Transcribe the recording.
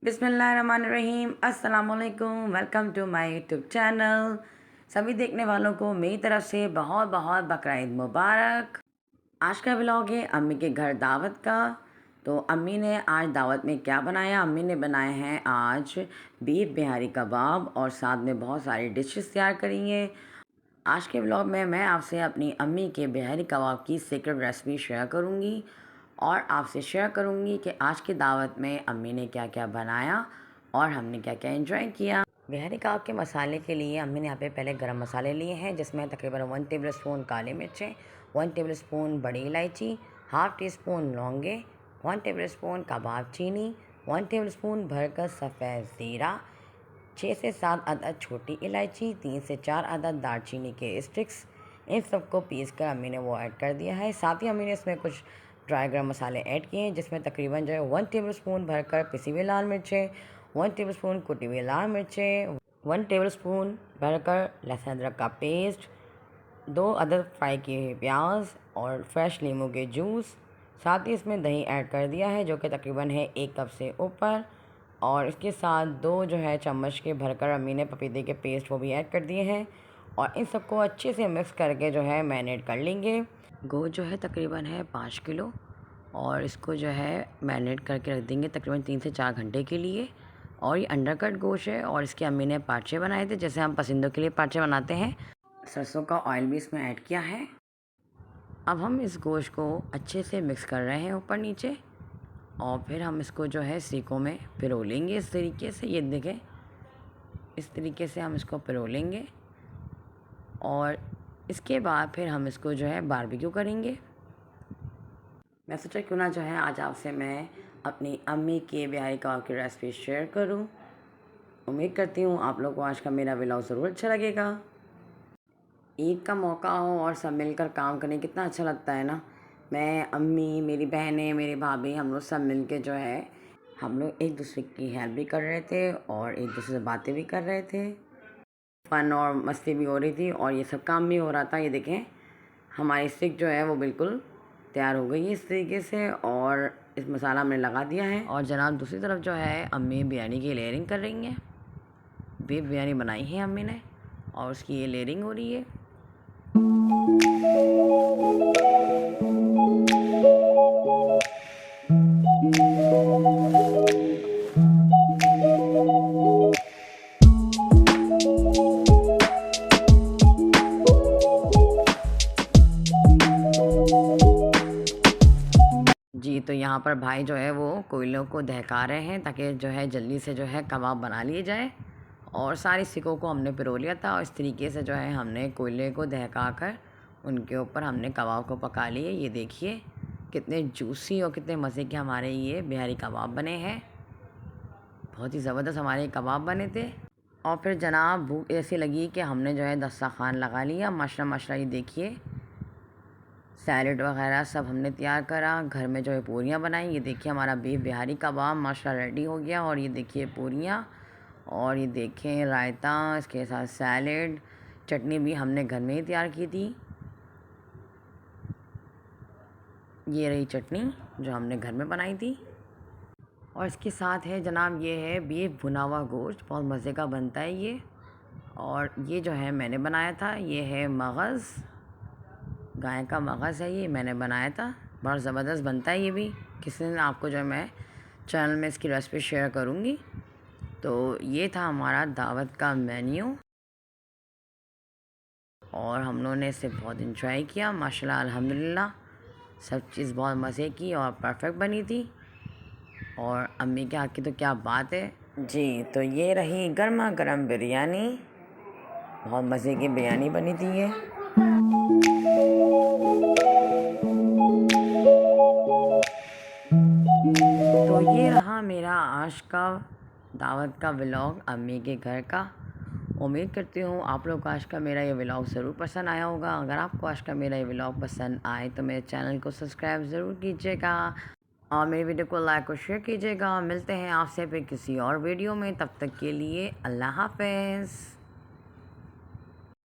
बिस्मिल्लाहिर्रहमानिर्रहीम। अस्सलाम वालेकुम। Welcome to my YouTube channel. सभी देखने वालों को मेरी तरफ से बहुत बहुत बकरा ईद मुबारक। आज का व्लॉग है अम्मी के घर दावत का। तो अम्मी ने आज दावत में क्या बनाया? अम्मी ने बनाए हैं आज बीफ बिहारी कबाब और साथ में बहुत सारी डिशेस तैयार करी हैं। आज के व्लॉग में मैं आपसे अपनी अम्मी के बिहारी कबाब की सीक्रेट रेसिपी शेयर करूंगी और आपसे शेयर करूंगी कि आज की दावत में अम्मी ने क्या क्या बनाया और हमने क्या क्या एंजॉय किया। बिहारी कबाब के मसाले के लिए अम्मी ने यहाँ पे पहले गरम मसाले लिए हैं, जिसमें तकरीबन 1 टेबल स्पून काली मिर्चें, 1 टेबल स्पून बड़ी इलायची, हाफ़ टी स्पून लौंगे, 1 टेबल स्पून कबाब चीनी, 1 टेबल स्पून भरकर सफ़ेद ज़ीरा, 6 से 7 अदद छोटी इलायची, 3 से 4 अदद दालचीनी के स्टिक्स। इन सबको पीस कर अम्मी ने वो ऐड कर दिया है। साथ ही अम्मी ने इसमें कुछ ड्राई गरम मसाले ऐड किए हैं, जिसमें तकरीबन जो है 1 टेबल स्पून भरकर पिसी हुई लाल मिर्चें, 1 टेबल स्पून कुटी हुई लाल मिर्चें, 1 टेबल स्पून भरकर लहसुन अदरक का पेस्ट, 2 अदद फ्राई किए हुए प्याज और फ्रेश नींबू के जूस। साथ ही इसमें दही ऐड कर दिया है, जो कि तकरीबन है 1 कप से ऊपर। और इसके साथ 2 जो है चम्मच के भरकर अम्मी ने पपीते के पेस्ट वो भी ऐड कर दिए हैं। और इन सबको अच्छे से मिक्स करके जो है मैरिनेट कर लेंगे। गोश्त जो है तकरीबन है 5 किलो और इसको जो है मैरिनेट करके रख देंगे तकरीबन 3 से 4 घंटे के लिए। और ये अंडरकट गोश्त है और इसके अम्मी ने पार्चे बनाए थे, जैसे हम पसंदों के लिए पार्चे बनाते हैं। सरसों का ऑयल भी इसमें ऐड किया है। अब हम इस गोश्त को अच्छे से मिक्स कर रहे हैं ऊपर नीचे और फिर हम इसको जो है सीकों में पिरो लेंगे इस तरीके से। ये देखें, इस तरीके से हम इसको पिरो लेंगे और इसके बाद फिर हम इसको जो है बारबेक्यू करेंगे। मैं सोचा क्यों ना जो है आज आपसे मैं अपनी अम्मी के बिहारी कबाब की रेसिपी शेयर करूं। उम्मीद करती हूँ आप लोग को आज का मेरा व्लॉग ज़रूर अच्छा लगेगा। ईद का मौका हो और सब मिलकर काम करने कितना अच्छा लगता है ना। मैं, अम्मी, मेरी बहनें, मेरी भाभी, हम लोग सब मिल के जो है हम लोग एक दूसरे की हेल्प भी कर रहे थे और एक दूसरे से बातें भी कर रहे थे। फ़न और मस्ती भी हो रही थी और ये सब काम भी हो रहा था। ये देखें, हमारी स्टिक जो है वो बिल्कुल तैयार हो गई है इस तरीके से और इस मसाला हमने लगा दिया है। और जनाब दूसरी तरफ जो है अम्मी बिरयानी की लेयरिंग कर रही हैं। बीफ बिरयानी बनाई है अम्मी ने और उसकी ये लेयरिंग हो रही है। जी, तो यहाँ पर भाई जो है वो कोयलों को दहका रहे हैं ताकि जो है जल्दी से जो है कबाब बना लिए जाए। और सारी सिकों को हमने पिरो लिया था और इस तरीके से जो है हमने कोयले को दहका कर उनके ऊपर हमने कबाब को पका लिए। ये देखिए कितने जूसी और कितने मज़े के हमारे ये बिहारी कबाब बने हैं। बहुत ही ज़बरदस्त हमारे कबाब बने थे। और फिर जनाब भूख ऐसी लगी कि हमने जो है दस्तरख़्वान लगा लिया। माशाल्लाह माशाल्लाह, ये देखिए सैलेड वगैरह सब हमने तैयार करा। घर में जो है पूरियाँ बनाई। ये देखिए हमारा बीफ बिहारी कबाब माशाल्लाह रेडी हो गया। और ये देखिए पूरियाँ और ये देखें रायता, इसके साथ सैलेड, चटनी भी हमने घर में ही तैयार की थी। ये रही चटनी जो हमने घर में बनाई थी। और इसके साथ है जनाब ये है बीफ भुना हुआ गोश्त, बहुत मज़े का बनता है ये। और ये जो है मैंने बनाया था, ये है मगज़, गाय का मगज़ है, ये मैंने बनाया था। बहुत ज़बरदस्त बनता है ये भी। किसी दिन आपको जो है मैं चैनल में इसकी रेसिपी शेयर करूँगी। तो ये था हमारा दावत का मेन्यू और हम लोगों ने इसे बहुत इंजॉय किया माशाल्लाह अल्हम्दुलिल्लाह। सब चीज़ बहुत मज़े की और परफेक्ट बनी थी। और अम्मी के हाथ की तो क्या बात है जी। तो ये रही गर्मा गर्म बिरयानी, बहुत मज़े की बिरयानी बनी थी ये। तो ये रहा मेरा आज का दावत का व्लॉग अम्मी के घर का। उम्मीद करती हूँ आप लोग को आज का मेरा ये व्लॉग ज़रूर पसंद आया होगा। अगर आपको आज का मेरा ये व्लॉग पसंद आए तो मेरे चैनल को सब्सक्राइब ज़रूर कीजिएगा और मेरी वीडियो को लाइक और शेयर कीजिएगा। मिलते हैं आपसे फिर किसी और वीडियो में, तब तक के लिए अल्लाह हाफ़िज़।